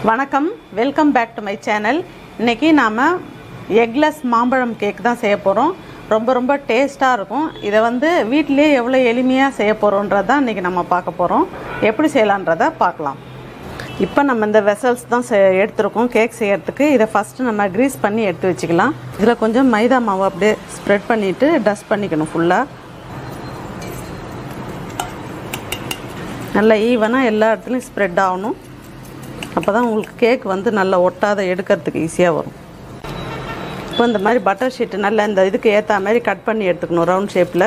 வணக்கம், welcome back to my channel. இன்றைக்கி நாம் எக்லெஸ் மாம்பழம் கேக் தான் செய்ய போகிறோம். ரொம்ப டேஸ்ட்டாக இருக்கும். இதை வீட்டிலே எவ்வளோ எளிமையாக செய்ய போகிறோன்றதான் இன்றைக்கி நம்ம பார்க்க போகிறோம். எப்படி செய்யலான்றதை பார்க்கலாம். இப்போ நம்ம இந்த வெசல்ஸ் தான் எடுத்துருக்கோம் கேக் செய்யறதுக்கு. இதை ஃபஸ்ட்டு நம்ம க்ரீஸ் பண்ணி எடுத்து வச்சுக்கலாம். இதில் கொஞ்சம் மைதா மாவு அப்படியே ஸ்ப்ரெட் பண்ணிவிட்டு டஸ்ட் பண்ணிக்கணும். ஃபுல்லாக நல்லா ஈவனாக எல்லா இடத்துலையும் ஸ்ப்ரெட் ஆகணும். அப்போ தான் உங்களுக்கு கேக் நல்லா ஒட்டாத எடுக்கிறதுக்கு ஈஸியாக வரும். இப்போ இந்த மாதிரி பட்டர் ஷீட்டு நல்லா இந்த இதுக்கு ஏற்ற மாதிரி கட் பண்ணி எடுத்துக்கணும் ரவுண்ட் ஷேப்பில்.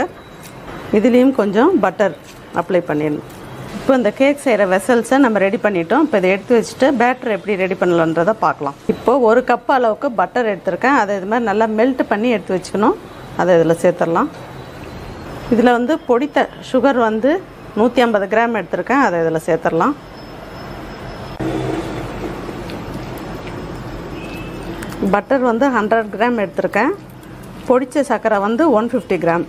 இதுலேயும் கொஞ்சம் பட்டர் அப்ளை பண்ணிடணும். இப்போ இந்த கேக் செய்கிற வெசல்ஸை நம்ம ரெடி பண்ணிட்டோம். இப்போ இதை எடுத்து வச்சுட்டு பேட்டர் எப்படி ரெடி பண்ணலான்றதை பார்க்கலாம். இப்போது 1 கப் அளவுக்கு பட்டர் எடுத்திருக்கேன். அதை இது மாதிரி நல்லா மெல்ட் பண்ணி எடுத்து வச்சுக்கணும். அதை இதில் சேர்த்துடலாம். இதில் பொடித்த சுகர் 150 கிராம் எடுத்திருக்கேன். அதை இதில் சேர்த்துடலாம். பட்டர் 100 கிராம் எடுத்திருக்கேன். பொடிச்ச சர்க்கரை 150 கிராம்.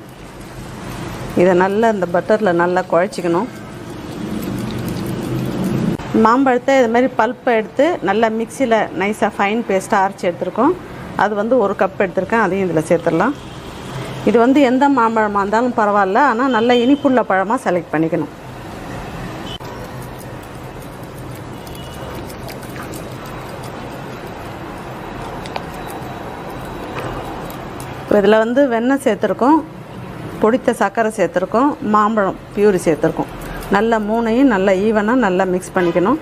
இதை நல்லா இந்த பட்டரில் நல்லா குழச்சிக்கணும். மாம்பழத்தை இது மாதிரி பல்ப்பை எடுத்து நல்லா மிக்சியில் நைஸாக ஃபைன் பேஸ்ட்டாக அரைச்சி எடுத்துருக்கோம். அது 1 கப் எடுத்திருக்கேன். அதையும் இதில் சேர்த்துடலாம். இது எந்த மாம்பழமாக இருந்தாலும் பரவாயில்ல, ஆனால் நல்ல இனிப்புள்ள பழமாக செலக்ட் பண்ணிக்கணும். இப்போ இதில் வெண்ணெய் சேர்த்துருக்கோம், பொடித்த சர்க்கரை சேர்த்துருக்கோம், மாம்பழம் பியூரி சேர்த்துருக்கோம். நல்லா 3ஐயும் நல்லா ஈவனாக நல்லா மிக்ஸ் பண்ணிக்கணும்.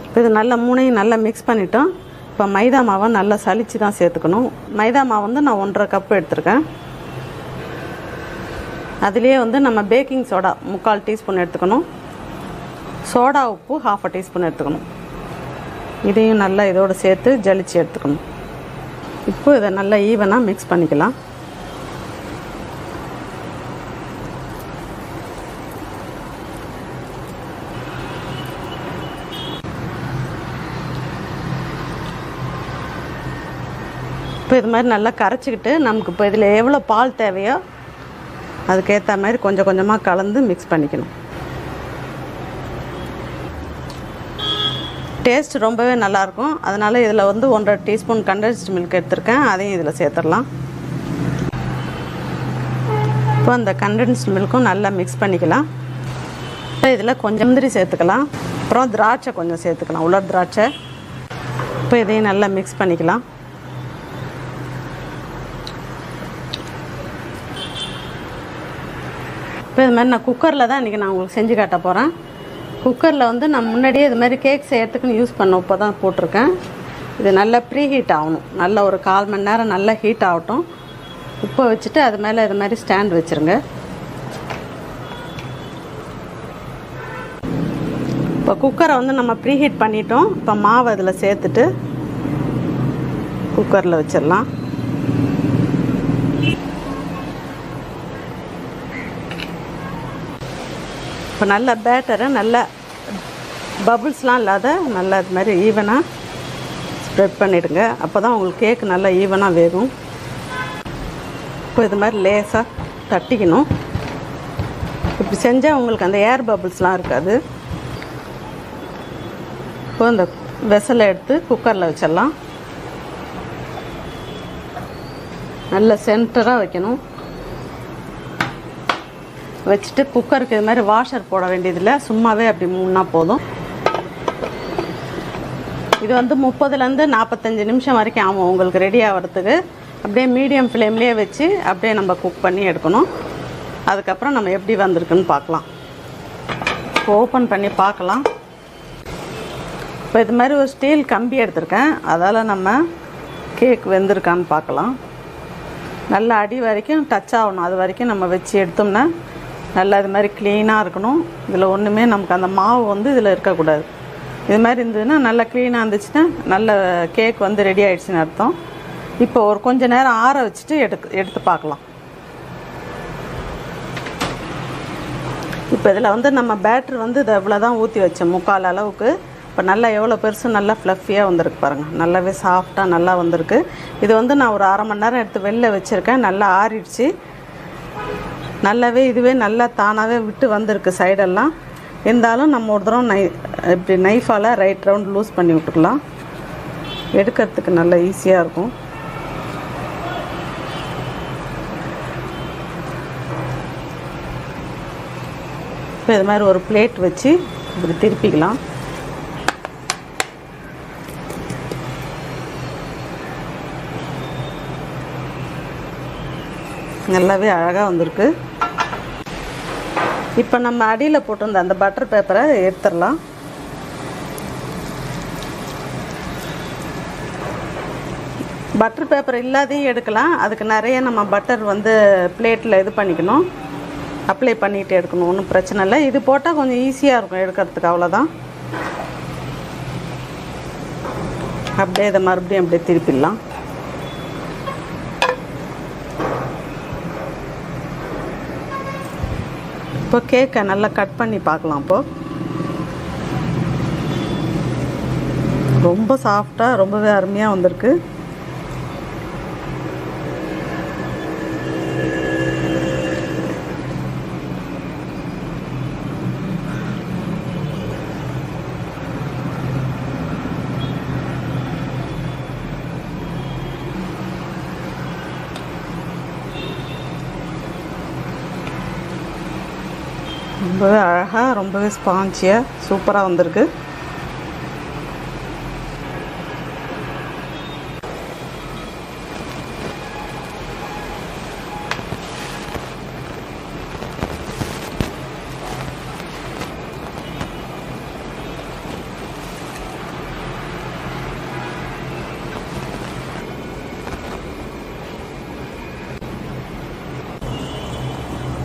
இப்போ இது நல்லா 3ஐயும் நல்லா மிக்ஸ் பண்ணிட்டோம். இப்போ மைதா மாவை நல்லா சலித்து தான் சேர்த்துக்கணும். மைதா மாவு நான் 1.5 கப் எடுத்துருக்கேன். அதுலேயே நம்ம பேக்கிங் சோடா 3/4 டீஸ்பூன் எடுத்துக்கணும். சோடா உப்பு 1/2 டீஸ்பூன் எடுத்துக்கணும். இதையும் நல்லா இதோடு சேர்த்து ஜலிச்சு எடுத்துக்கணும். இப்போ இதை நல்லா ஈவனாக மிக்ஸ் பண்ணிக்கலாம். இப்போ இது மாதிரி நல்லா கரைச்சிக்கிட்டு நமக்கு இப்போ இதில் எவ்வளோ பால் தேவையோ அதுக்கேற்ற மாதிரி கொஞ்சம் கொஞ்சமாக கலந்து மிக்ஸ் பண்ணிக்கணும். டேஸ்ட் ரொம்பவே நல்லாயிருக்கும். அதனால் இதில் 1.5 டீஸ்பூன் கண்டென்ஸ்டு மில்க் எடுத்திருக்கேன். அதையும் இதில் சேர்த்துடலாம். இப்போ அந்த கண்டென்ஸ்டு மில்க்கும் நல்லா மிக்ஸ் பண்ணிக்கலாம். இப்போ இதில் கொஞ்சம் முந்திரி சேர்த்துக்கலாம். அப்புறம் திராட்சை கொஞ்சம் சேர்த்துக்கலாம், உலர் திராட்சை. இப்போ இதையும் நல்லா மிக்ஸ் பண்ணிக்கலாம். இப்போ இது மாதிரி நான் குக்கரில் தான் இன்றைக்கி நான் உங்களுக்கு செஞ்சு காட்ட போகிறேன். குக்கரில் நான் முன்னாடியே இது மாதிரி கேக் செய்யறதுக்குன்னு யூஸ் பண்ண உப்பை தான் போட்டிருக்கேன். இது நல்லா ப்ரீ ஹீட் ஆகணும். நல்லா ஒரு 1/4 மணி நேரம் நல்லா ஹீட் ஆகட்டும். உப்பை வச்சுட்டு அது மேலே இது மாதிரி ஸ்டாண்ட் வச்சுருங்க. இப்போ குக்கரை நம்ம ப்ரீ ஹீட் பண்ணிட்டோம். இப்போ மாவை அதில் சேர்த்துட்டு குக்கரில் வச்சிடலாம். இப்போ நல்ல பேட்டரை நல்லா பபுள்ஸ்லாம் இல்லாத நல்லா இது மாதிரி ஈவனாக ஸ்ப்ரெட் பண்ணிவிடுங்க. அப்போ தான் உங்களுக்கு கேக் நல்லா ஈவனாக வேகும். இப்போ இது மாதிரி லேசாக தட்டிக்கணும். இப்படி செஞ்சால் உங்களுக்கு அந்த ஏர் பபுள்ஸ்லாம் இருக்காது. இப்போ இந்த வெசலை எடுத்து குக்கரில் வச்சிடலாம். நல்ல சென்டராக வைக்கணும். வச்சுட்டு குக்கருக்கு இது மாதிரி வாஷர் போட வேண்டியதில்லை, சும்மாவே அப்படி மூணுனா போதும். இது 30லேருந்து 45 நிமிஷம் வரைக்கும் ஆகும் உங்களுக்கு ரெடி ஆகிறதுக்கு. அப்படியே மீடியம் ஃப்ளேம்லேயே வச்சு அப்படியே நம்ம குக் பண்ணி எடுக்கணும். அதுக்கப்புறம் நம்ம எப்படி வந்திருக்குன்னு பார்க்கலாம். இப்போ ஓப்பன் பண்ணி பார்க்கலாம். இப்போ இது மாதிரி ஒரு ஸ்டீல் கம்பி எடுத்திருக்கேன். அதால் நம்ம கேக் வெந்திருக்கான்னு பார்க்கலாம். நல்லா அடி வரைக்கும் டச் ஆகணும். அது வரைக்கும் நம்ம வச்சு எடுத்தோம்னா நல்லா இது மாதிரி க்ளீனாக இருக்கணும். இதில் ஒன்றுமே நமக்கு அந்த மாவு இதில் இருக்கக்கூடாது. இது மாதிரி இருந்ததுன்னா நல்லா க்ளீனாக இருந்துச்சுன்னா நல்ல கேக் ரெடி ஆகிடுச்சின்னு அர்த்தம். இப்போ ஒரு கொஞ்சம் நேரம் ஆற வச்சுட்டு எடுத்து பார்க்கலாம். இப்போ இதில் நம்ம பேட்ரு இதை இவ்வளோ தான் ஊற்றி வச்சோம், 3/4 அளவுக்கு. இப்போ நல்லா எவ்வளோ பெருசு நல்லா ஃப்ளஃபியாக வந்திருக்கு பாருங்கள். நல்லாவே சாஃப்டாக நல்லா வந்திருக்கு. இது நான் ஒரு 1/2 மணி நேரம் எடுத்து வெளில வச்சுருக்கேன். நல்லா ஆறிடுச்சு. நல்லாவே இதுவே நல்லா தானாகவே விட்டு வந்திருக்கு சைடெல்லாம். இருந்தாலும் நம்ம ஒரு தடவை இப்படி நைஃபால் ரைட் ரவுண்ட் லூஸ் பண்ணி விட்டுக்கலாம். எடுக்கிறதுக்கு நல்லா ஈஸியாக இருக்கும். இப்போ இது மாதிரி ஒரு பிளேட் வச்சு இப்படி திருப்பிக்கலாம். நல்லாவே அழகாக வந்திருக்கு. இப்போ நம்ம அடியில் போட்டிருந்த அந்த பட்டர் பேப்பரை எடுத்துடலாம். பட்டர் பேப்பர் இல்லாதையும் எடுக்கலாம். அதுக்கு நிறைய நம்ம பட்டர் வந்து பிளேட்டில் இது பண்ணிக்கணும், அப்ளை பண்ணிட்டு எடுக்கணும். ஒன்றும் பிரச்சனை இல்லை. இது போட்டால் கொஞ்சம் ஈஸியாக இருக்கும் எடுக்கிறதுக்கு, அவ்வளோதான். அப்படியே இதை மறுபடியும் அப்படியே திருப்பிடலாம். இப்போ கேக்கை நல்லா கட் பண்ணி பார்க்கலாம். இப்போது ரொம்ப சாஃப்டாக ரொம்பவே அருமையாக வந்திருக்கு. ரொம்பவே அழகாக ரொம்பவே ஸ்பாஞ்சியாக சூப்பராக வந்திருக்கு.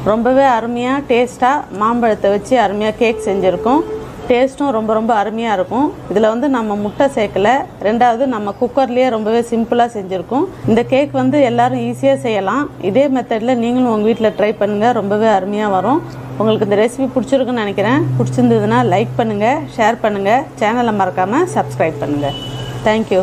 ரொம்பவே அருமையாக டேஸ்ட்டாக மாம்பழத்தை வச்சு அருமையாக கேக் செஞ்சுருக்கோம். டேஸ்ட்டும் ரொம்ப ரொம்ப அருமையாக இருக்கும். இதில் வந்து நம்ம முட்டை சேர்க்கலை. ரெண்டாவது நம்ம குக்கர்லேயே ரொம்பவே சிம்பிளாக செஞ்சுருக்கோம். இந்த கேக் வந்து எல்லோரும் ஈஸியாக செய்யலாம். இதே மெத்தடில் நீங்களும் உங்கள் வீட்டில் ட்ரை பண்ணுங்கள். ரொம்பவே அருமையாக வரும். உங்களுக்கு இந்த ரெசிபி பிடிச்சிருக்குன்னு நினைக்கிறேன். பிடிச்சிருந்ததுன்னா லைக் பண்ணுங்கள், ஷேர் பண்ணுங்கள், சேனலை மறக்காமல் சப்ஸ்கிரைப் பண்ணுங்கள். தேங்க்யூ.